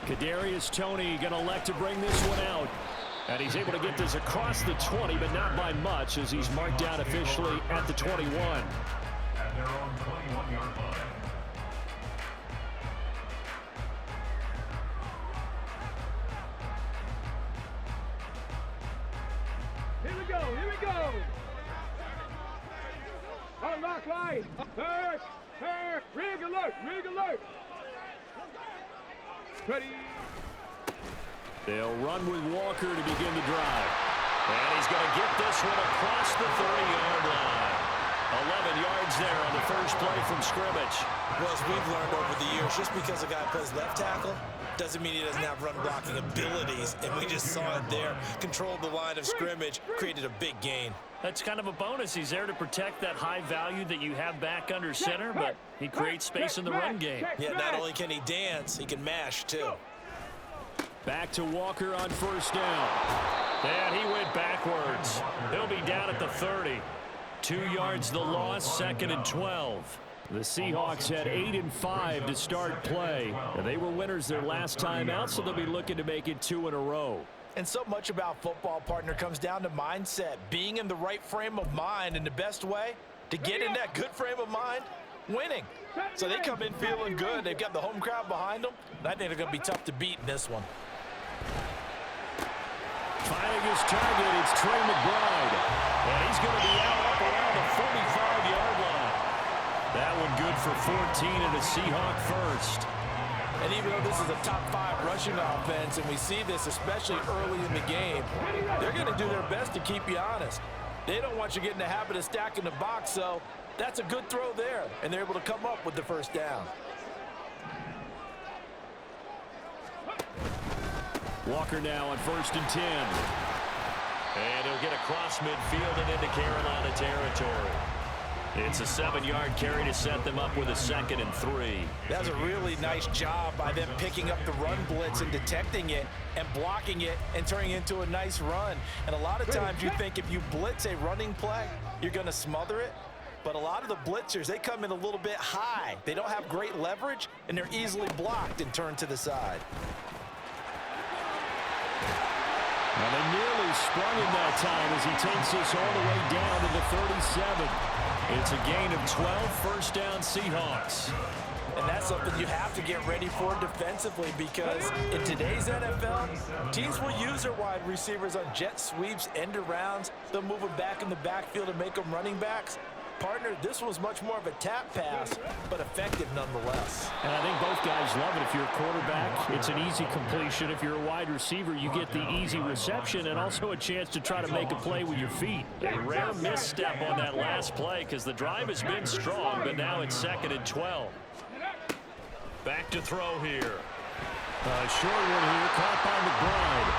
Kadarius Toney going to elect to bring this one out. And he's able to get this across the 20, but not by much, as he's marked down officially at the 21. At their own 21-yard line. Here we go, here we go. Unlock line. Rig alert, rig alert. Ready. They'll run with Walker to begin the drive. And he's going to get this one across the 30-yard line. 11 yards there on the first play from scrimmage. Well, as we've learned over the years, just because a guy plays left tackle doesn't mean he doesn't have run blocking abilities. And we just saw it there. Controlled the line of scrimmage, created a big gain. That's kind of a bonus. He's there to protect that high value that you have back under center, but he creates space in the run game. Yeah, not only can he dance, he can mash too. Back to Walker on first down. And he went backwards. He'll be down at the 30. 2 yards the loss, 2nd and 12. The Seahawks had 8 and 5 to start play. And they were winners their last time out, so they'll be looking to make it 2 in a row. And so much about football, partner, comes down to mindset. Being in the right frame of mind, and the best way to get in that good frame of mind, winning. So they come in feeling good. They've got the home crowd behind them. And I think they're going to be tough to beat in this one. Finding his target, it's Trey McBride. And he's going to be out up around the 45-yard line. That one good for 14 and a Seahawk first. And even though this is a top 5 rushing offense, and we see this especially early in the game, they're going to do their best to keep you honest. They don't want you getting the habit of stacking the box, so that's a good throw there. And they're able to come up with the first down. Walker now on 1st and 10. And he'll get across midfield and into Carolina territory. It's a 7-yard carry to set them up with a 2nd and 3. That's a really nice job by them picking up the run blitz and detecting it and blocking it and turning it into a nice run. And a lot of times you think if you blitz a running play, you're going to smother it. But a lot of the blitzers, they come in a little bit high. They don't have great leverage, and they're easily blocked and turned to the side. And they nearly sprung him that time as he takes this all the way down to the 37. It's a gain of 12, first down Seahawks. And that's something you have to get ready for defensively, because in today's NFL, teams will use their wide receivers on jet sweeps, end arounds. They'll move them back in the backfield and make them running backs. Partner, this was much more of a tap pass, but effective nonetheless. And I think both guys love it. If you're a quarterback, it's an easy completion. If you're a wide receiver, you get the easy reception and also a chance to try to make a play with your feet. A rare misstep on that last play because the drive has been strong, but now it's 2nd and 12. Back to throw here. A short one here, caught by McBride.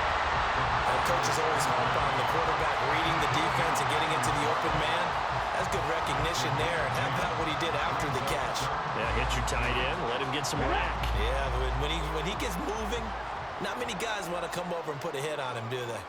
Coaches always harp on the quarterback reading the defense and getting into the open man. That's good recognition there. And how about what he did after the catch? Yeah, hit your tight end, let him get some rack. Yeah, but when he gets moving, not many guys want to come over and put a hit on him, do they?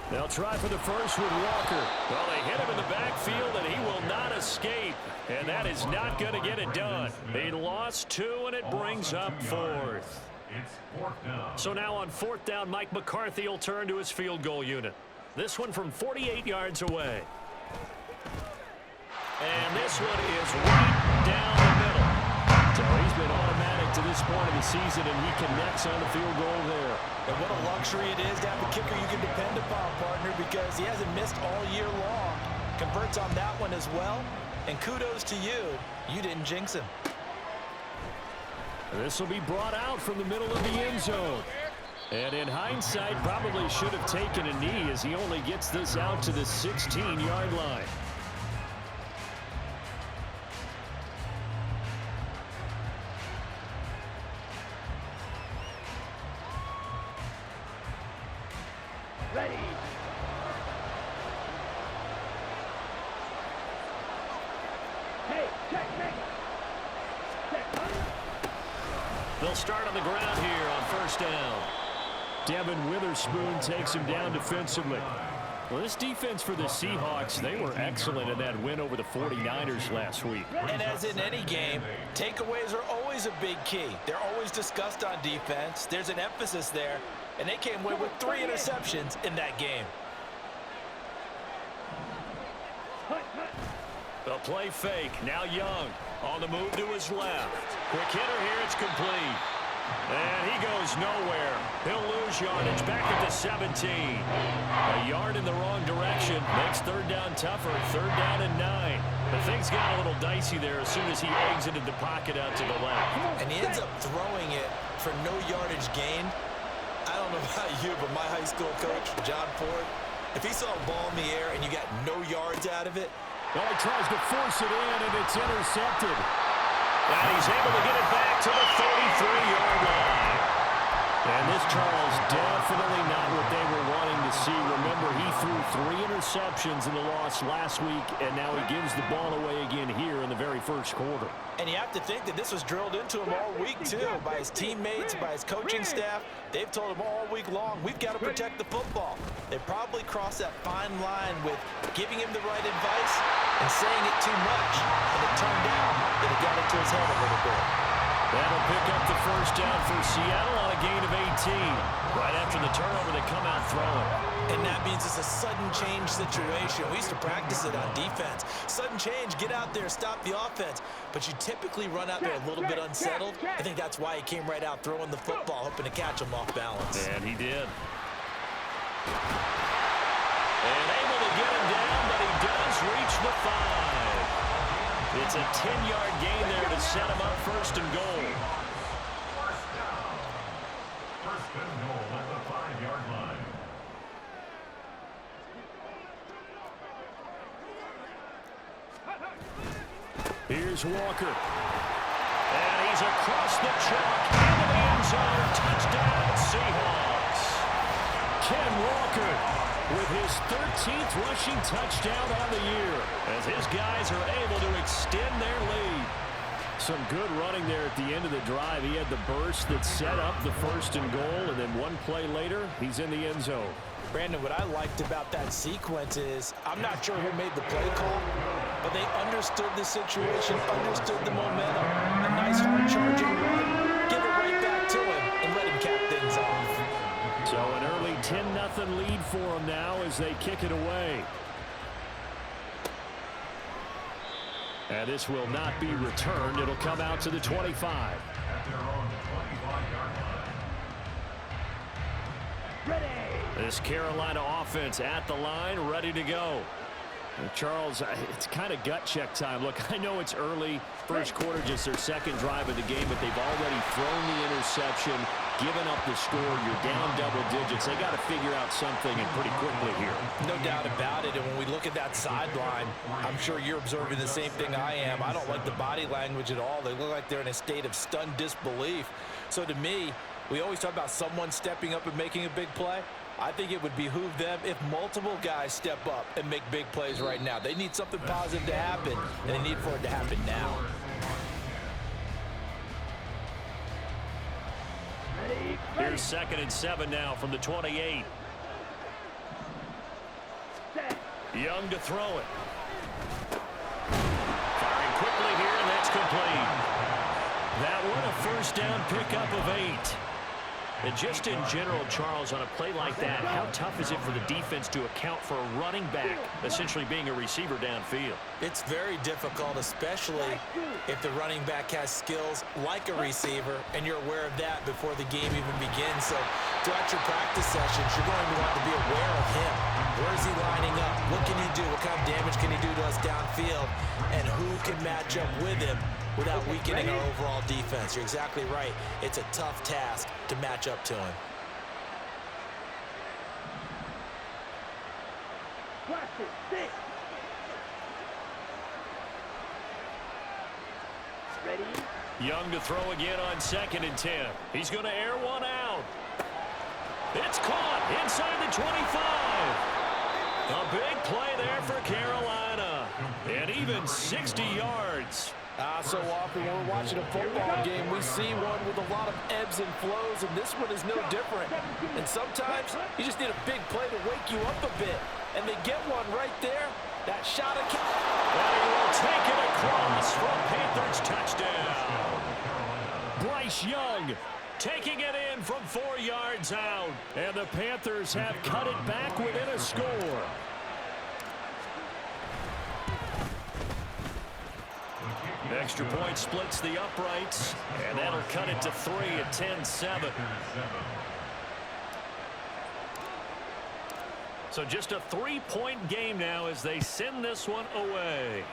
They'll try for the first with Walker. Well, they hit him in the backfield, and he will not escape. And that is not going to get it done. They lost 2, and it brings up 4th. It's 4th down. So now on 4th down, Mike McCarthy will turn to his field goal unit. This one from 48 yards away. And this one is right down the middle. So he's been automatic to this point of the season, and he connects on the field goal there. And what a luxury it is to have a kicker you can depend upon, partner, because he hasn't missed all year long. Converts on that one as well. And kudos to you. You didn't jinx him. This will be brought out from the middle of the end zone. And in hindsight, probably should have taken a knee as he only gets this out to the 16-yard line. Ready. Hey, check. They'll start on the ground here on first down. Devin Witherspoon takes him down defensively. Well, this defense for the Seahawks, they were excellent in that win over the 49ers last week. And as in any game, takeaways are always a big key. They're always discussed on defense. There's an emphasis there, and they came away with 3 interceptions in that game. A play fake. Now Young on the move to his left. Quick hitter here. It's complete. And he goes nowhere. He'll lose yardage back at the 17. A yard in the wrong direction. Makes third down tougher. Third down and 9. But things got a little dicey there as soon as he exited the pocket out to the left. And he ends up throwing it for no yardage gain. I don't know about you, but my high school coach, John Ford, if he saw a ball in the air and you got no yards out of it, well, he tries to force it in, and it's intercepted. And he's able to get it back to the 33-yard line. And this Charles definitely not what they were wanting to see. Remember, he threw 3 interceptions in the loss last week, and now he gives the ball away again here in the very first quarter. And you have to think that this was drilled into him all week, too, by his teammates, by his coaching staff. They've told him all week long, we've got to protect the football. They probably crossed that fine line with giving him the right advice and saying it too much. And it turned out that it got into his head a little bit. That'll pick up the first down for Seattle on a gain of 18. Right after the turnover, they come out throwing. And that means it's a sudden change situation. We used to practice it on defense. Sudden change, get out there, stop the offense. But you typically run out there a little bit unsettled. I think that's why he came right out throwing the football, hoping to catch him off balance. And he did. And able to get him down, but he does reach the 5. It's a 10-yard gain there to set him up first and goal. First and goal at the 5-yard line. Here's Walker. And he's across the chalk into the end zone. Touchdown, Seahawks. Ken Walker with his 13th rushing touchdown on the year, as his guys are able to extend their lead. Some good running there at the end of the drive. He had the burst that set up the first and goal, and then one play later, he's in the end zone. Brandon, what I liked about that sequence is, I'm not sure who made the play call, but they understood the situation, understood the momentum. A nice hard-charging run, give it right back to him, and let him cap things off. So an early 10-0 lead for them now as they kick it away. And this will not be returned. It'll come out to the 25. At their own 25-yard line. Ready. This Carolina offense at the line, ready to go. Charles, it's kind of gut check time. Look, I know it's early, first quarter, just their second drive of the game, but they've already thrown the interception, given up the score. You're down double digits. They got to figure out something, and pretty quickly here. No doubt about it. And when we look at that sideline, I'm sure you're observing the same thing I am. I don't like the body language at all. They look like they're in a state of stunned disbelief. So to me, we always talk about someone stepping up and making a big play. I think it would behoove them if multiple guys step up and make big plays right now. They need something positive to happen, and they need for it to happen now. Here's 2nd and 7 now from the 28. Young to throw it. Firing quickly here, and that's complete. That one a first down pickup of 8. And just in general, Charles, on a play like that, how tough is it for the defense to account for a running back essentially being a receiver downfield? It's very difficult, especially if the running back has skills like a receiver, and you're aware of that before the game even begins. So throughout your practice sessions, you're going to want to be aware of him. Where is he lining up? What can he do? What kind of damage can he do to us downfield? And who can match up with him without weakening our overall defense? You're exactly right. It's a tough task to match up to him. Ready. Young to throw again on 2nd and 10. He's going to air one out. It's caught inside the 25. A big play there for Carolina. And even 60 yards. So often when we're watching a football game, we see one with a lot of ebbs and flows, and this one is no different. And sometimes you just need a big play to wake you up a bit. And they get one right there. That shot of... And he will take it across for a Panthers touchdown. Bryce Young taking it in from 4 yards out. And the Panthers have cut it back within a score. Extra point splits the uprights, and that'll cut it to 3 at 10-7. So just a 3-point game now as they send this one away.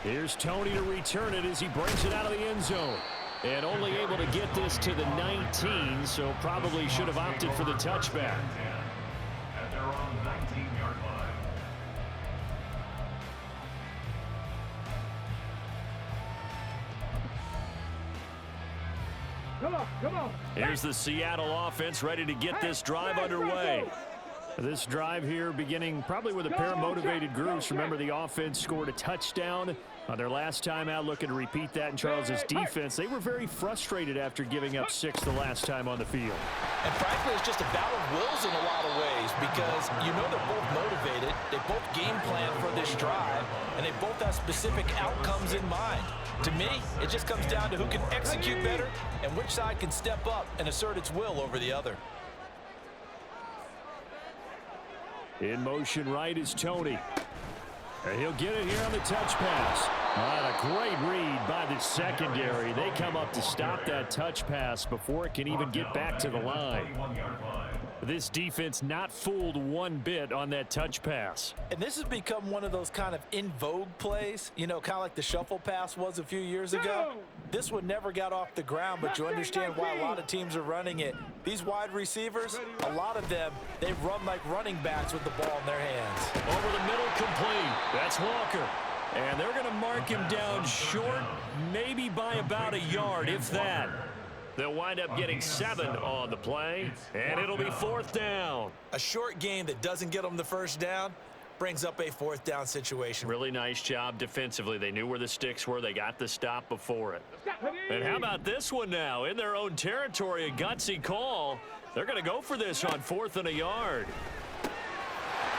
Here's Tony to return it as he brings it out of the end zone. And only able to get this to the 19, so probably should have opted for the touchback. At their own 19-yard line. Come on, come on. Here's the Seattle offense ready to get this drive underway. This drive here beginning probably with a pair of motivated groups. Remember, the offense scored a touchdown on their last time out, looking to repeat that in Charles's defense. They were very frustrated after giving up 6 the last time on the field. And frankly, it's just a battle of wills in a lot of ways because you know they're both motivated. They both game plan for this drive, and they both have specific outcomes in mind. To me, it just comes down to who can execute better and which side can step up and assert its will over the other. In motion right is Tony. And he'll get it here on the touch pass. A great read by the secondary. They come up to stop that touch pass before it can even get back to the line. This defense not fooled one bit on that touch pass. And this has become one of those kind of in vogue plays, you know, kind of like the shuffle pass was a few years ago. This one never got off the ground, but you understand why a lot of teams are running it. These wide receivers, a lot of them, they run like running backs with the ball in their hands. Over the middle, complete. That's Walker. And they're going to mark him down short, maybe by about a yard, if that. They'll wind up getting 7 on the play, and it'll be 4th down. A short game that doesn't get them the first down brings up a 4th down situation. Really nice job defensively. They knew where the sticks were. They got the stop before it. And how about this one now? In their own territory, a gutsy call. They're going to go for this on 4th and a yard.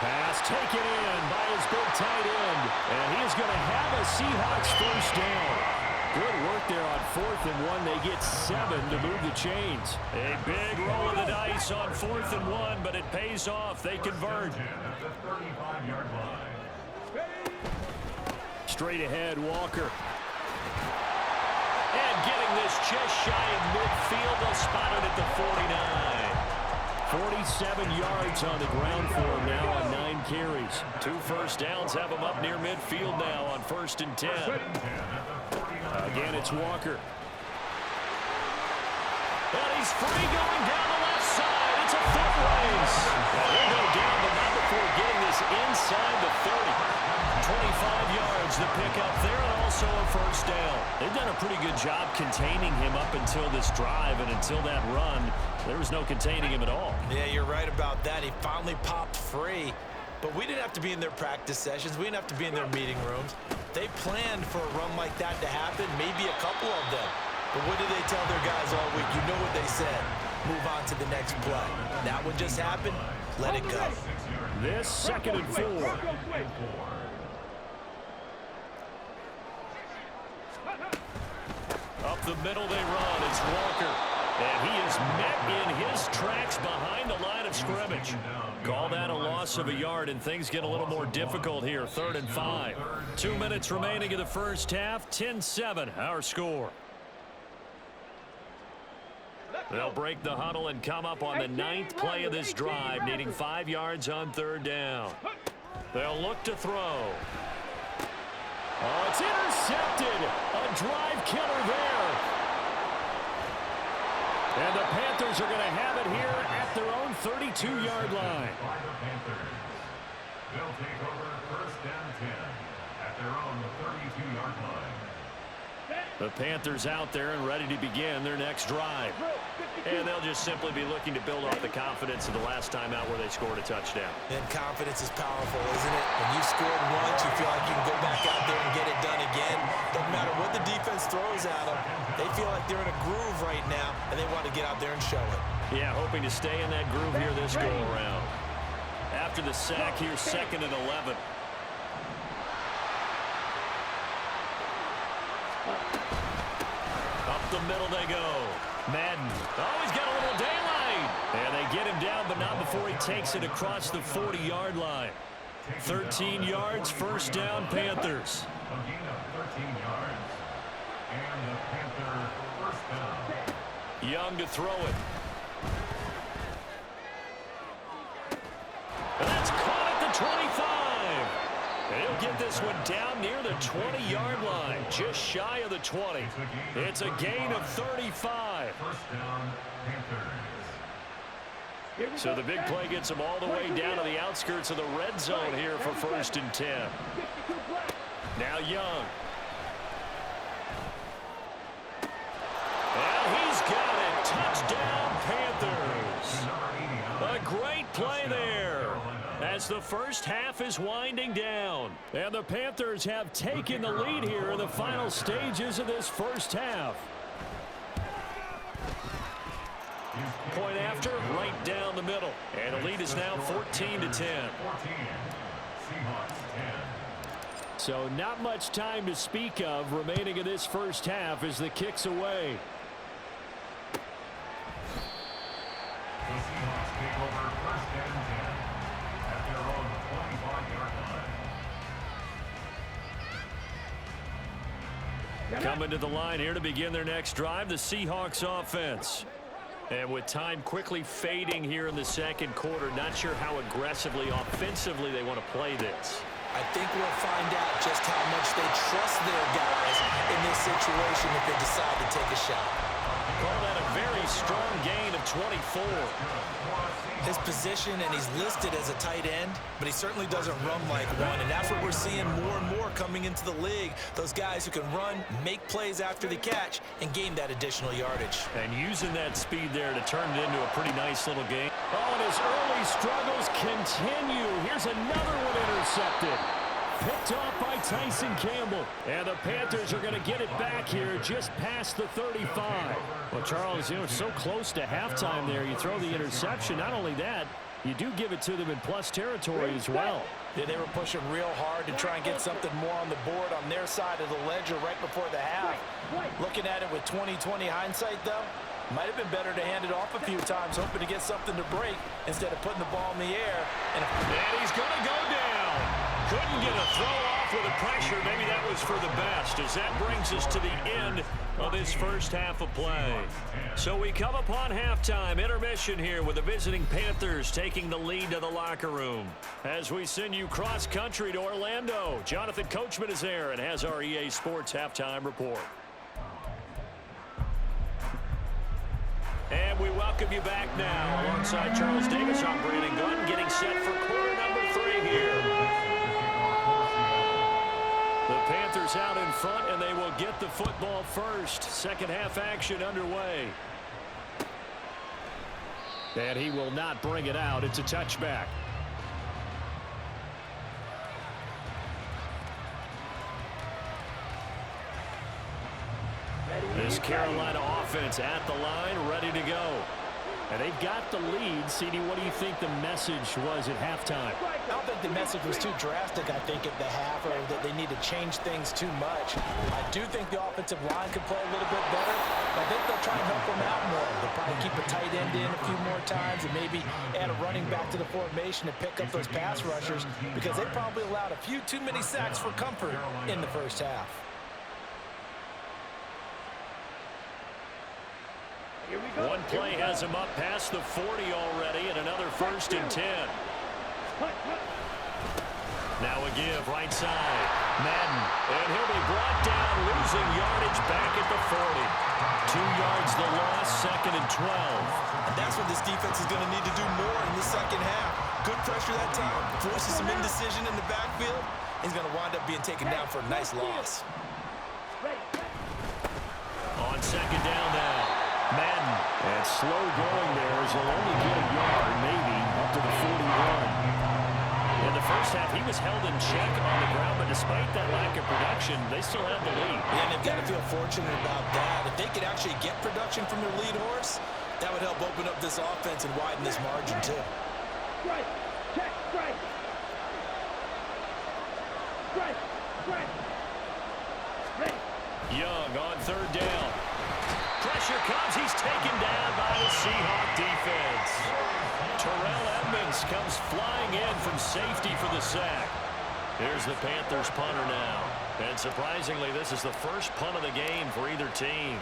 Pass taken in by his big tight end. And he is going to have a Seahawks first down. Good work there on 4th and 1. They get 7 to move the chains. A big roll of the dice on 4th and 1, but it pays off. They convert. Straight ahead, Walker. And getting this just shy of midfield. They'll spot it at the 49. 47 yards on the ground for him now on 9 carries. 2 first downs have him up near midfield now on 1st and 10. Again, it's Walker. And he's free going down the left side. It's a foot race. And he'll go down, but not before getting this inside the 30. 25 yards the pick up there, and also a first down. They've done a pretty good job containing him up until this drive, and until that run, there was no containing him at all. Yeah, you're right about that. He finally popped free. But we didn't have to be in their practice sessions. We didn't have to be in their meeting rooms. They planned for a run like that to happen, maybe a couple of them. But what did they tell their guys all week? You know what they said. Move on to the next play. That one just happened. Let it go. This 2nd and 4. Up the middle they run. It's Walker. And he is met in his tracks behind the line of scrimmage. Call that a loss of a yard, and things get a little more difficult here. 3rd and 5. 2 minutes remaining in the first half. 10-7, our score. They'll break the huddle and come up on the 9th play of this drive, needing 5 yards on 3rd down. They'll look to throw. Oh, it's intercepted. A drive killer there. And the Panthers are going to have it here at their own 32-yard line. They'll take over 1st and 10 at their own 32-yard line. The Panthers out there and ready to begin their next drive. And they'll just simply be looking to build off the confidence of the last time out where they scored a touchdown. And confidence is powerful, isn't it? When you scored once, you feel like you can go back out there and get it done again. Doesn't matter what the defense throws at them. They feel like they're in a groove right now, and they want to get out there and show it. Yeah, hoping to stay in that groove here this go-around. After the sack, here's 2nd and 11. Up the middle they go. Madden. Oh, he's got a little daylight. And they get him down, but not before he takes it across the 40-yard line. 13 yards, first down, Panthers. A gain of 13 yards. And the Panther first down. Young to throw it. And that's caught at the 25. And he'll get this one down near the 20-yard line, just shy of the 20. It's a gain of 35. First down, Panthers. So the big play gets them all the way down to the outskirts of the red zone here for 1st and 10. Now Young. And he's got it. Touchdown, Panthers. A great play there as the first half is winding down. And the Panthers have taken the lead here in the final stages of this first half. Point after, right down the middle. And the lead is now 14-10. So not much time to speak of remaining in this first half as the kick's away. The Seahawks take over 1st and 10 at their own 25-yard line. Coming to the line here to begin their next drive, the Seahawks offense. And with time quickly fading here in the second quarter, not sure how aggressively, offensively they want to play this. I think we'll find out just how much they trust their guys in this situation if they decide to take a shot. Call that a very strong gain of 24. His position, and he's listed as a tight end, but he certainly doesn't run like one, and that's what we're seeing more and more coming into the league. Those guys who can run, make plays after the catch, and gain that additional yardage. And using that speed there to turn it into a pretty nice little game. Oh, and his early struggles continue. Here's another one intercepted. Picked off by Tyson Campbell. And the Panthers are going to get it back here just past the 35. Well, Charles, you know, so close to halftime there. You throw the interception. Not only that, you do give it to them in plus territory as well. Yeah, they were pushing real hard to try and get something more on the board on their side of the ledger right before the half. Looking at it with 20/20 hindsight, though, might have been better to hand it off a few times, hoping to get something to break instead of putting the ball in the air. And he's going to go down. Couldn't get a throw off with the pressure. Maybe that was for the best, as that brings us to the end of this first half of play. So we come upon halftime, intermission here with the visiting Panthers taking the lead to the locker room. As we send you cross-country to Orlando, Jonathan Coachman is there and has our EA Sports halftime report. And we welcome you back now. Alongside Charles Davis, I'm Brandon Gunn, getting set for quarter number 3 here. The Panthers out in front, and they will get the football first. Second half action underway. And he will not bring it out. It's a touchback. This Carolina offense at the line, ready to go. And they've got the lead. CD, what do you think the message was at halftime? I don't think the message was too drastic, I think, at the half, or that they need to change things too much. I do think the offensive line could play a little bit better. I think they'll try and help them out more. They'll probably keep a tight end in a few more times and maybe add a running back to the formation to pick up those pass rushers, because they probably allowed a few too many sacks for comfort in the first half. One play has him up past the 40 already, and another 1st and 10. Now a give, right side. Madden, and he'll be brought down, losing yardage back at the 40. 2 yards the loss, 2nd and 12. And that's what this defense is going to need to do more in the second half. Good pressure that time, forces some indecision in the backfield. He's going to wind up being taken down for a nice loss. second down now. Madden. And slow going there as he'll only get a yard, maybe, up to the 41. In the first half, he was held in check on the ground, but despite that lack of production, they still have the lead. Yeah, and they've got to feel fortunate about that. If they could actually get production from their lead horse, that would help open up this offense and widen this margin, too. Strike. Check. Strike. Strike. Strike. Ready. Young on third down. Pressure comes. He's taken down by the Seahawk defense. Terrell Edmonds comes flying in from safety for the sack. Here's the Panthers punter now. And surprisingly, this is the first punt of the game for either team.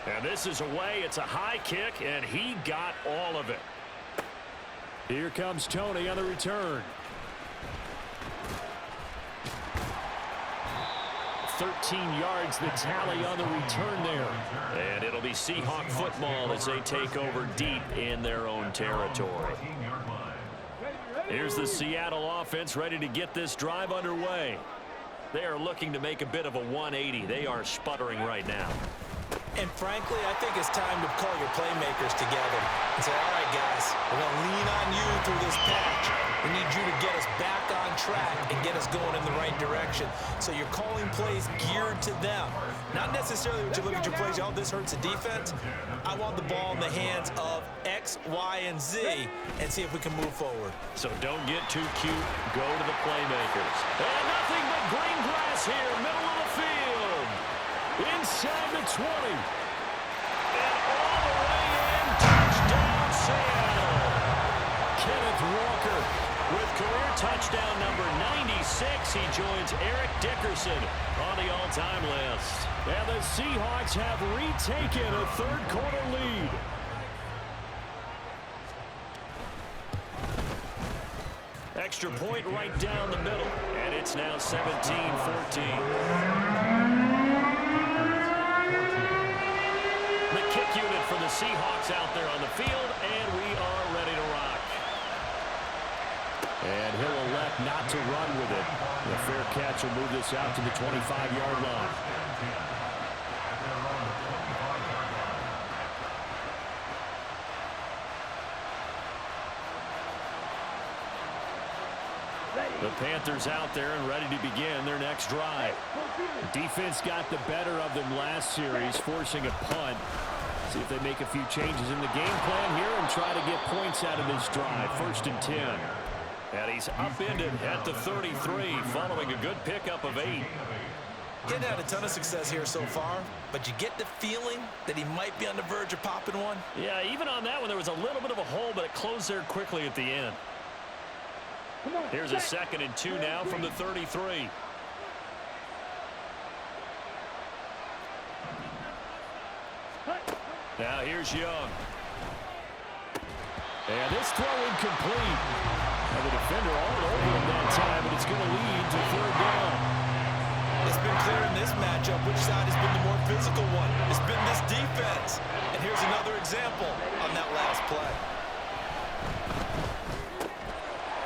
And this is away. It's a high kick, and he got all of it. Here comes Tony on the return. 13 yards the tally on the return there. And it'll be Seahawk football as they take over deep in their own territory. Here's the Seattle offense ready to get this drive underway. They are looking to make a bit of a 180. They are sputtering right now. And frankly, I think it's time to call your playmakers together and say, all right, guys, we're going to lean on you through this patch. We need you to get us back on track and get us going in the right direction. So you're calling plays geared to them. Not necessarily when you look at your plays, oh, this hurts the defense. I want the ball in the hands of X, Y, and Z and see if we can move forward. So don't get too cute. Go to the playmakers. And nothing but green grass here, middle of the field. Inside the 20. And all the way in. Touchdown, Seattle. Kenneth Walker with career touchdown number 96. He joins Eric Dickerson on the all-time list. And the Seahawks have retaken a third-quarter lead. Extra point right down the middle. And it's now 17-14. Kick unit for the Seahawks out there on the field, and we are ready to rock. And he'll elect not to run with it. The fair catch will move this out to the 25-yard line. The Panthers out there and ready to begin their next drive. Defense got the better of them last series, forcing a punt. See if they make a few changes in the game plan here and try to get points out of this drive. 1st and 10. And he's upended at the 33, following a good pickup of 8. Hadn't had a ton of success here so far, but you get the feeling that he might be on the verge of popping one. Yeah, even on that one, there was a little bit of a hole, but it closed there quickly at the end. Here's a 2nd and 2 now from the 33. Now here's Young. And this throw incomplete. And the defender all over him that time, but it's going to lead to 3rd down. It's been clear in this matchup which side has been the more physical one. It's been this defense. And here's another example on that last play.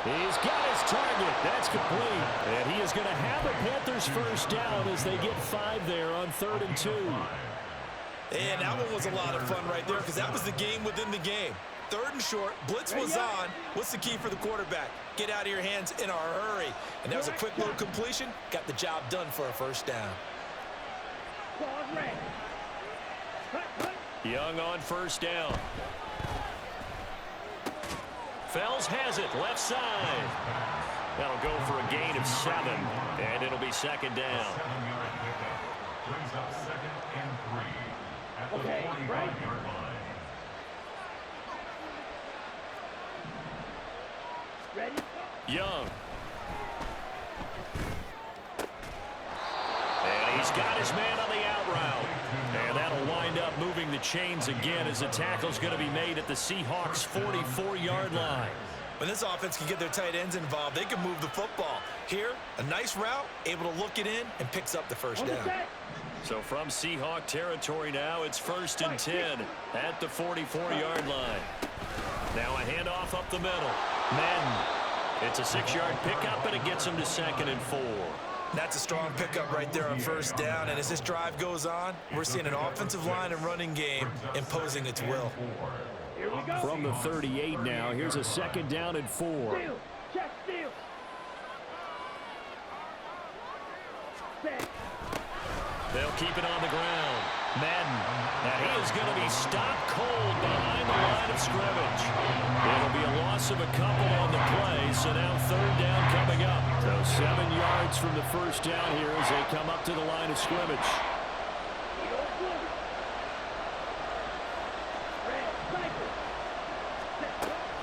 He's got his target. That's complete. And he is going to have the Panthers first down as they get 5 there on 3rd and 2. And that one was a lot of fun right there because that was the game within the game. 3rd and short, blitz was on. What's the key for the quarterback? Get out of your hands in a hurry. And that was a quick little completion. Got the job done for a first down. Young on first down. Fells has it, left side. That'll go for a gain of 7, and it'll be 2nd down. Brings up 2nd and 3 at the 45-yard line. Ready? Young. And he's got his man on the out route. And that'll wind up moving the chains again as the tackle's going to be made at the Seahawks' 44-yard line. When this offense can get their tight ends involved, they can move the football. Here, a nice route, able to look it in, and picks up the first down. So from Seahawk territory now, it's 1st and 10 at the 44-yard line. Now a handoff up the middle. Madden. It's a 6-yard pickup, and it gets him to 2nd and 4. That's a strong pickup right there on first down. And as this drive goes on, we're seeing an offensive line and running game imposing its will. Here we go. From the 38 now, here's a 2nd down and 4. Steal. Check steal. Set. They'll keep it on the ground. Madden. And he is going to be stopped cold behind the line of scrimmage. It'll be a loss of a couple on the play, so now 3rd down coming up. So 7 yards from the first down here as they come up to the line of scrimmage.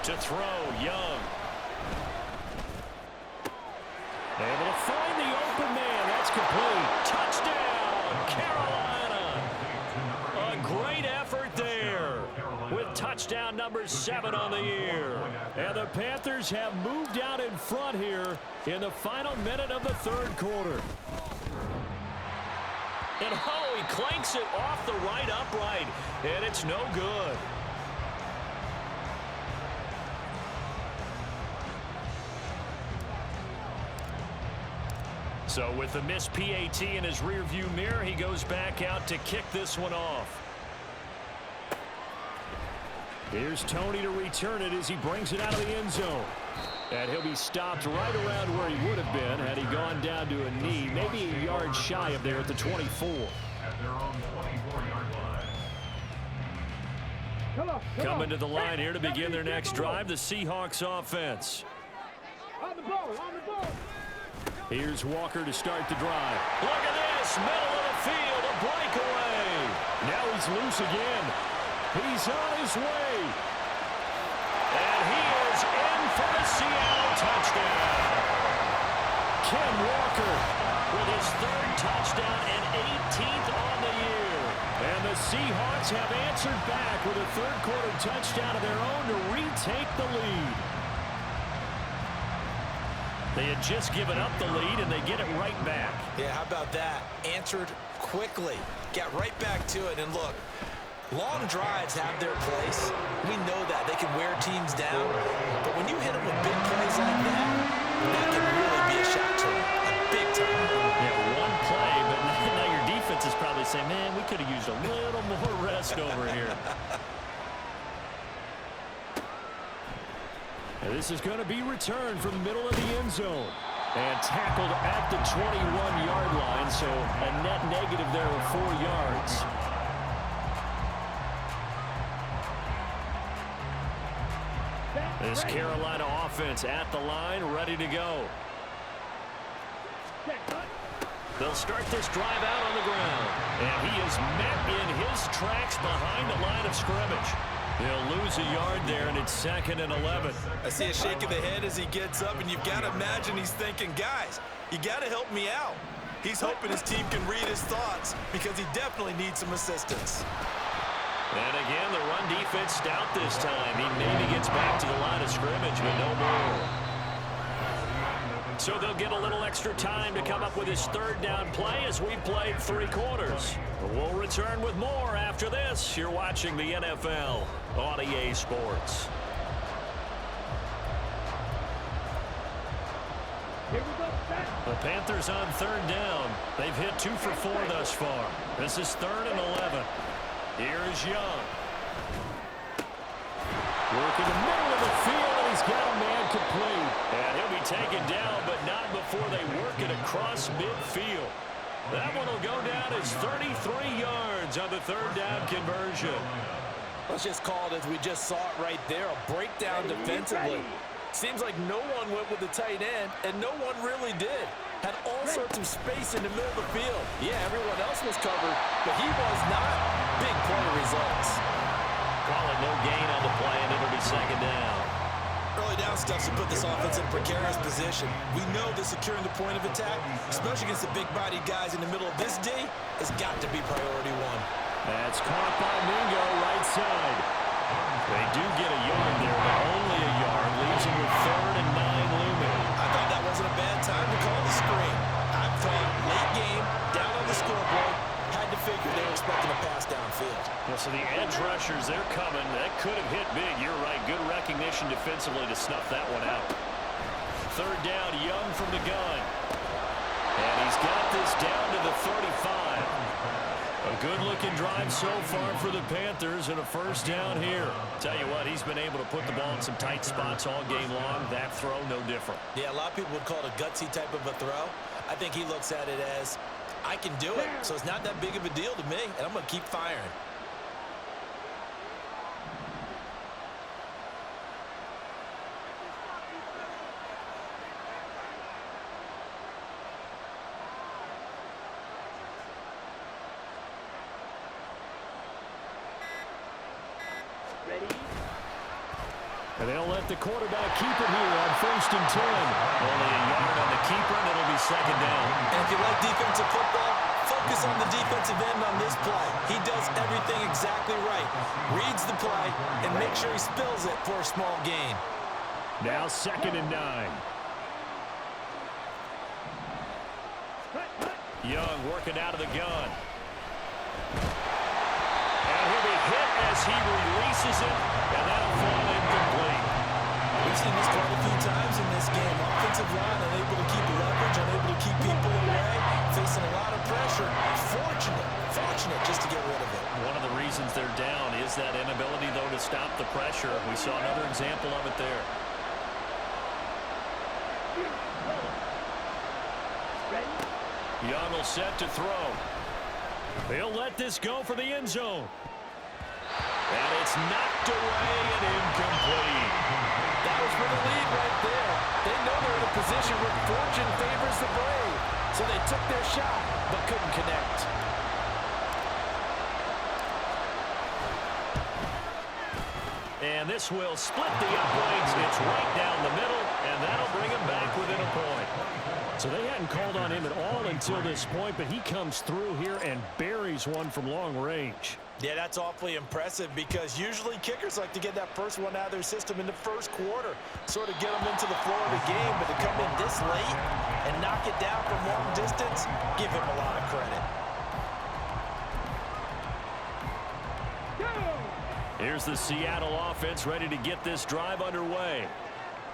To throw, Young. Able to find the open man. That's complete. Touchdown, Carolina. A great effort there with touchdown number 7 on the year. And the Panthers have moved out in front here in the final minute of the 3rd quarter. And oh, he clanks it off the right upright, and it's no good. So with the missed PAT in his rearview mirror, he goes back out to kick this one off. Here's Tony to return it as he brings it out of the end zone. And he'll be stopped right around where he would have been had he gone down to a knee, maybe a yard shy of there at the 24. At their own 24-yard line. Coming to the line here to begin their next drive, the Seahawks offense. On the ball, on the ball. Here's Walker to start the drive. Look at this, middle of the field, a breakaway. Now he's loose again. He's on his way. And he is in for the Seattle touchdown. Ken Walker with his 3rd touchdown and 18th on the year. And the Seahawks have answered back with a 3rd quarter touchdown of their own to retake the lead. They had just given up the lead, and they get it right back. Yeah, how about that? Answered quickly. Got right back to it. And look, long drives have their place. We know that. They can wear teams down. But when you hit them with big plays like that, that can really be a shot to them. A big time. Yeah, one play, but now your defense is probably saying, man, we could have used a little more rest over here. And this is going to be returned from the middle of the end zone. And tackled at the 21-yard line, so a net negative there of 4 yards. This Carolina offense at the line, ready to go. They'll start this drive out on the ground. And he is met in his tracks behind the line of scrimmage. He'll lose a yard there, and it's 2nd and 11. I see a shake of the head as he gets up, and you've got to imagine he's thinking, guys, you got to help me out. He's hoping his team can read his thoughts because he definitely needs some assistance. And again, the run defense stout this time. He maybe gets back to the line of scrimmage, but no more. So they'll get a little extra time to come up with his 3rd down play as we played 3 quarters. We'll return with more after this. You're watching the NFL on EA Sports. Here we go, set. The Panthers on 3rd down. They've hit 2 for 4 thus far. This is 3rd and 11. Here's Young. Working the middle of the field, and he's got a man complete. And he'll be taken down, but not before they work it across midfield. That one will go down as 33 yards on the 3rd down conversion. Let's just call it as we just saw it right there, a breakdown defensively. Seems like no one went with the tight end, and no one really did. Had all sorts of space in the middle of the field. Yeah, everyone else was covered, but he was not. Big play results. Call it no gain on the play, and it'll be 2nd down. Early down stuff to put this offense in a precarious position. We know that securing the point of attack, especially against the big-bodied guys in the middle of this D, has got to be priority 1. That's caught by Mingo, right side. They do get a yard there, but only a yard. Leaves him with 3rd and 9 looming. I thought that wasn't a bad time to call the screen. I thought late game, down on the scoreboard, had to figure they were expecting a pass downfield. Well, so the edge rushers, they're coming. That could have hit big. You're right. Good recognition defensively to snuff that one out. 3rd down, Young from the gun. And he's he's got this down to the 35. A good-looking drive so far for the Panthers and a first down here. Tell you what, he's been able to put the ball in some tight spots all game long. That throw, no different. Yeah, a lot of people would call it a gutsy type of a throw. I think he looks at it as, I can do it, so it's not that big of a deal to me, and I'm going to keep firing. And they'll let the quarterback keep it here on 1st and 10. Only a yard on the keeper, and it'll be 2nd down. And if you like defensive football, focus on the defensive end on this play. He does everything exactly right. Reads the play and make sure he spills it for a small gain. Now 2nd and 9. Young working out of the gun. And he'll be hit as he releases it, and that'll fall incomplete. We've seen this quite a few times in this game. Offensive line unable to keep leverage, unable to keep people away, facing a lot of pressure. Fortunate just to get rid of it. One of the reasons they're down is that inability, though, to stop the pressure. We saw another example of it there. Young will set to throw. He'll let this go for the end zone. And it's knocked away and incomplete. That was for the lead right there. They know they're in a position where fortune favors the brave. So they took their shot, but couldn't connect. And this will split the uprights. It's right down the middle, and that'll bring him back within a point. So they hadn't called on him at all until this point, but he comes through here and buries one from long range. Yeah, that's awfully impressive because usually kickers like to get that first one out of their system in the first quarter, sort of get them into the flow of the game, but to come in this late and knock it down from long distance, give him a lot of credit. Here's the Seattle offense ready to get this drive underway.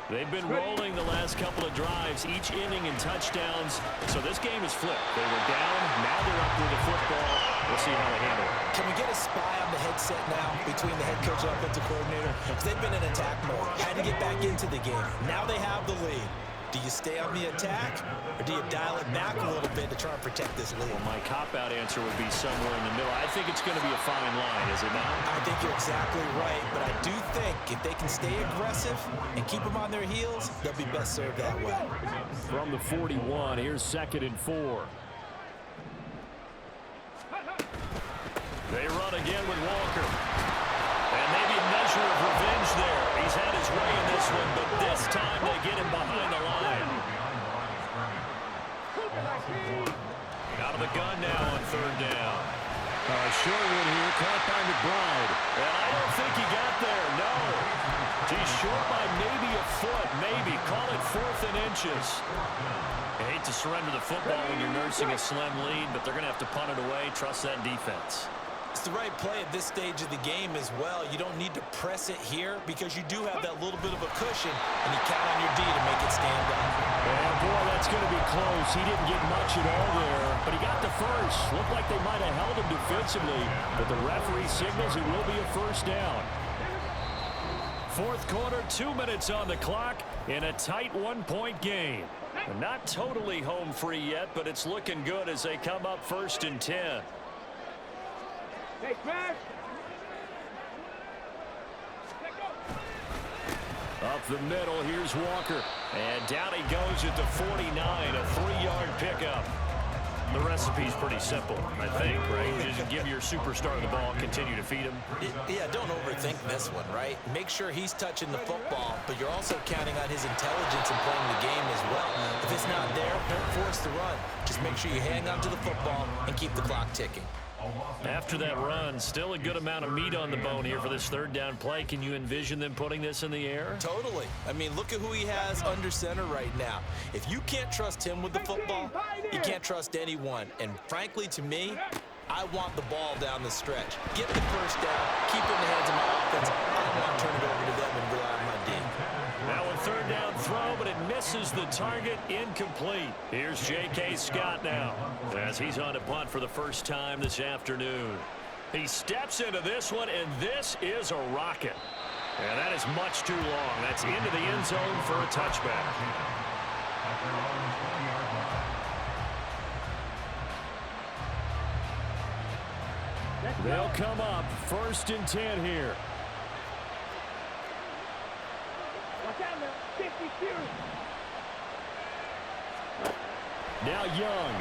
They've been rolling the last couple of drives, each inning in touchdowns. So this game is flipped. They were down, now they're up with the football. We'll see how they handle it. Can we get a spy on the headset now between the head coach and offensive coordinator? Because they've been in attack mode, had to get back into the game. Now they have the lead. Do you stay on the attack, or do you dial it back a little bit to try and protect this lead? Well, my cop-out answer would be somewhere in the middle. I think it's going to be a fine line, is it not? I think you're exactly right, but I do think if they can stay aggressive and keep them on their heels, they'll be best served that way. From the 41, here's 2nd and 4. They run again with Walker. And maybe a measure of revenge there. He's had his way in this one, but this time they get him behind the line. Out of the gun now on 3rd down. Short one here, caught by McBride. And I don't think he got there, no. He's short by maybe a foot, maybe. Call it 4th and inches. I hate to surrender the football when you're nursing a slim lead, but they're going to have to punt it away. Trust that defense. It's the right play at this stage of the game as well. You don't need to press it here because you do have that little bit of a cushion, and you count on your D to make it stand up. And boy, that's going to be close. He didn't get much at all there, but he got the first. Looked like they might have held him defensively, but the referee signals it will be a first down. 4th quarter, 2 minutes on the clock in a tight 1-point game. Not totally home free yet, but it's looking good as they come up 1st and 10. Hey, Crash! Up the middle, here's Walker. And down he goes at the 49, a 3-yard pickup. The recipe's pretty simple, I think, right? Just give your superstar the ball, continue to feed him. Yeah, don't overthink this one, right? Make sure he's touching the football, but you're also counting on his intelligence in playing the game as well. If it's not there, don't force the run. Just make sure you hang on to the football and keep the clock ticking. After that run, still a good amount of meat on the bone here for this 3rd down play. Can you envision them putting this in the air? Totally. I mean, look at who he has under center right now. If you can't trust him with the football, you can't trust anyone. And frankly, to me, I want the ball down the stretch. Get the first down, keep it in the hands of my offense. I don't want to turn it over to them and rely on my D. Now with third down throw, but it misses the target. Incomplete. Here's J.K. Scott now as he's on to punt for the first time this afternoon. He steps into this one, and this is a rocket. And that is much too long. That's into the end zone for a touchback. They'll come up 1st and 10 here. Now Young.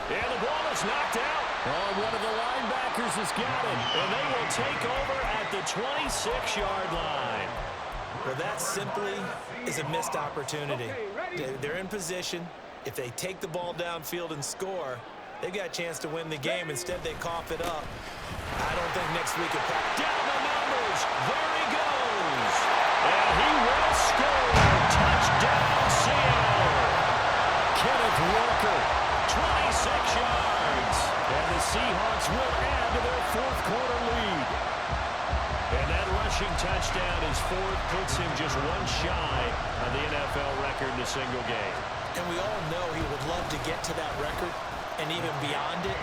And the ball is knocked out. Oh, one of the linebackers has got it. And they will take over at the 26-yard line. Well, that simply is a missed opportunity. They're in position. If they take the ball downfield and score, they've got a chance to win the game. Instead, they cough it up. I don't think next week it down the numbers. There he goes. And he will score. Touchdown, Seattle. Kenneth Walker, 26 yards. And the Seahawks will add to their 4th quarter lead. And that rushing touchdown is 4th, puts him just one shy of the NFL record in a single game. And we all know he would love to get to that record and even beyond it,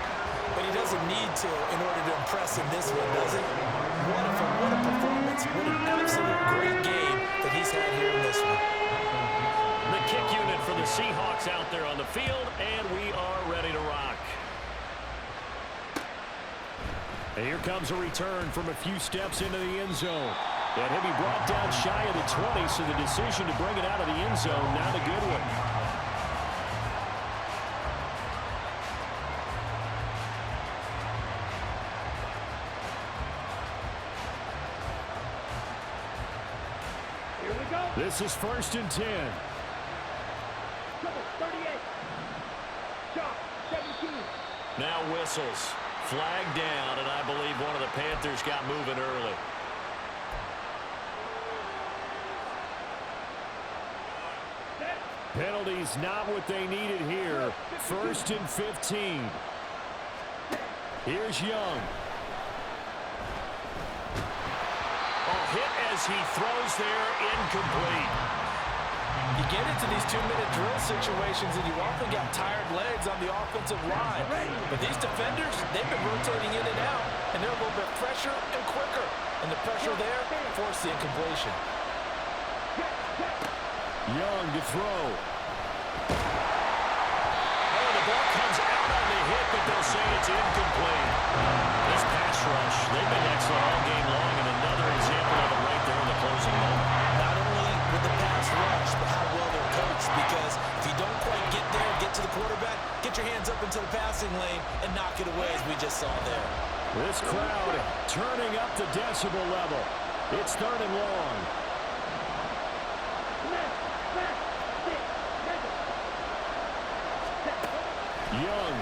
but he doesn't need to in order to impress in this one, does he? What a performance. What an absolute great game that he's had here in this one. The kick unit for the Seahawks out there on the field, and we are ready to rock. And here comes a return from a few steps into the end zone. And he'll be brought down shy of the 20, so the decision to bring it out of the end zone, not a good one. This is 1st and 10. 38. Shot, 17. Now whistles. Flag down, and I believe one of the Panthers got moving early. Penalties not what they needed here. 1st and 15. Here's Young. Hit as he throws there, incomplete. You get into these 2-minute drill situations and you often got tired legs on the offensive line. But these defenders, they've been rotating in and out, and they're a little bit fresher and quicker. And the pressure there forced the incompletion. Young to throw. Oh, the ball comes out on the hit, but they'll say it's incomplete. This pass rush, they've been excellent all game long, and another example of it right there in the closing moment. Not only with the pass rush, but how well they're coached, because if you don't quite get there, get to the quarterback, get your hands up into the passing lane and knock it away, as we just saw there. This crowd turning up the decibel level. It's 3rd and long. Young.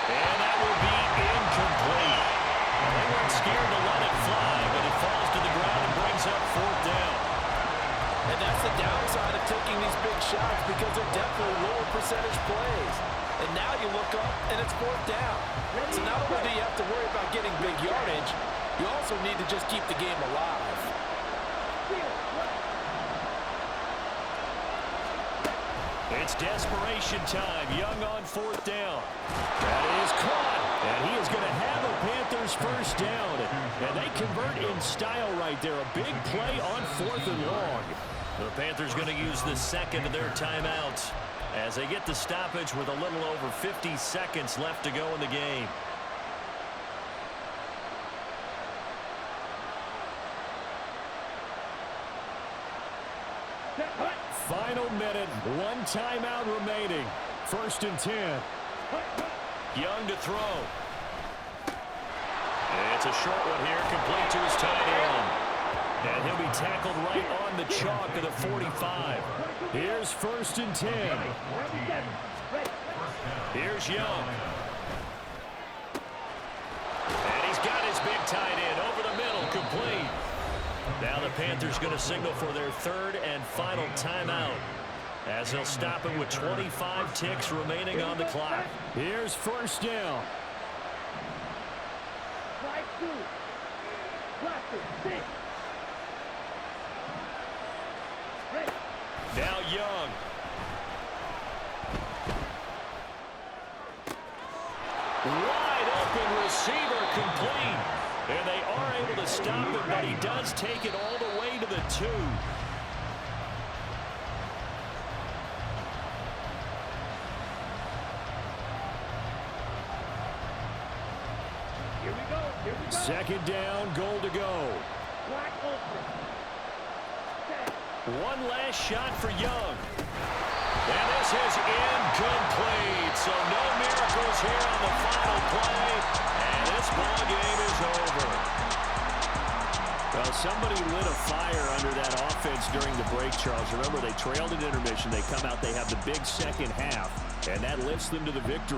And that will be incomplete. They weren't scared to let it fly, but it falls to the ground and brings up 4th down. And that's the downside of taking these big shots, because they're definitely lower percentage plays. And now you look up, and it's 4th down. So not only do you have to worry about getting big yardage, you also need to just keep the game alive. It's desperation time. Young on 4th down. That is caught. And he is going to have a Panthers 1st down. And they convert in style right there. A big play on 4th and long. The Panthers going to use the 2nd of their timeouts as they get the stoppage with a little over 50 seconds left to go in the game. Final minute, 1 timeout remaining. 1st and 10. Young to throw. It's a short one here, complete to his tight end. And he'll be tackled right on the chalk of the 45. Here's 1st and 10. Here's Young. And he's got his big tight end over the middle, complete. Now the Panthers going to signal for their 3rd and final timeout, as they'll stop it with 25 ticks remaining on the clock. Here's 1st down. 2. Blaster, 6. Ready. Now Young. Wide open receiver complete. And they are able to stop him, but he does take it all the way to the 2. Here we go. Here we go. Second down, goal to go. Black open. Set. One last shot for Young. And this is incomplete. So no miracles here on the final play. And this ball game is over. Well, somebody lit a fire under that offense during the break, Charles. Remember, they trailed at intermission. They come out, they have the big second half, and that lifts them to the victory.